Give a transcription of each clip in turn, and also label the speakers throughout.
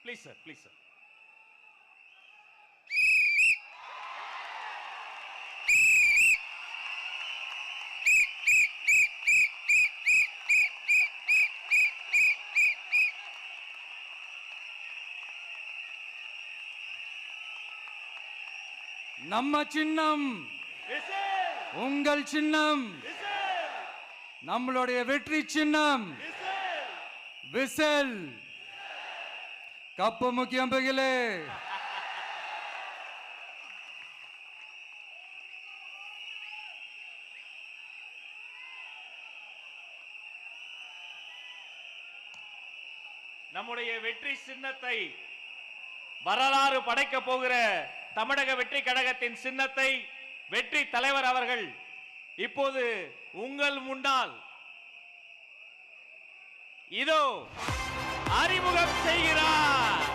Speaker 1: Please sir, please sir.
Speaker 2: நம்ம சின்னம் உங்கள் சின்னம், நம்மளுடைய வெற்றி சின்னம் விசில். கப்பு முக்கியம் பகிலே.
Speaker 1: நம்முடைய வெற்றி சின்னத்தை வரலாறு படைக்க போகிற தமிழக வெற்றி கழகத்தின் சின்னத்தை வெற்றி தலைவர் அவர்கள் இப்போது உங்கள் முன்னால் இதோ அறிமுகம் செய்கிறார்.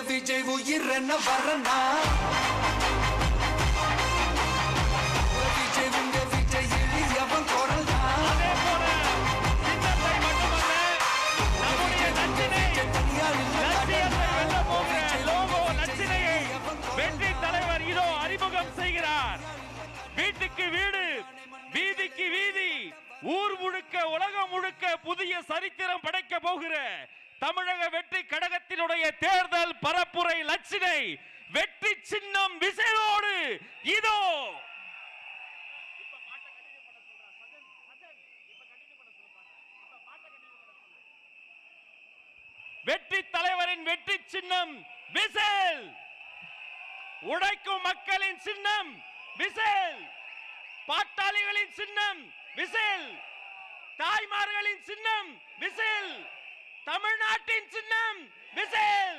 Speaker 3: விஜய் உயிர் என்ன வரனா, விஜய் உங்க விஜய் எவன் குரல்னா,
Speaker 1: வெற்றி தலைவர் இதோ அறிமுகம் செய்கிறார். வீட்டுக்கு வீடு, வீதிக்கு வீதி, ஊர் முழுக்க உலகம் முழுக்க புதிய சரித்திரம் படைக்க போகிற தமிழக வெற்றி கழகத்தினுடைய தேர்தல் பரப்புரை லட்சினை வெற்றி சின்னம் விசையோடு இதோ. வெற்றி தலைவரின் வெற்றி சின்னம் விசில். உழைக்கும் மக்களின் சின்னம் விசில். பாட்டாளிகளின் சின்னம் விசில். தாய்மார்களின் சின்னம் விசில். தமிழ்நாட்டின் சின்னம் விசில்.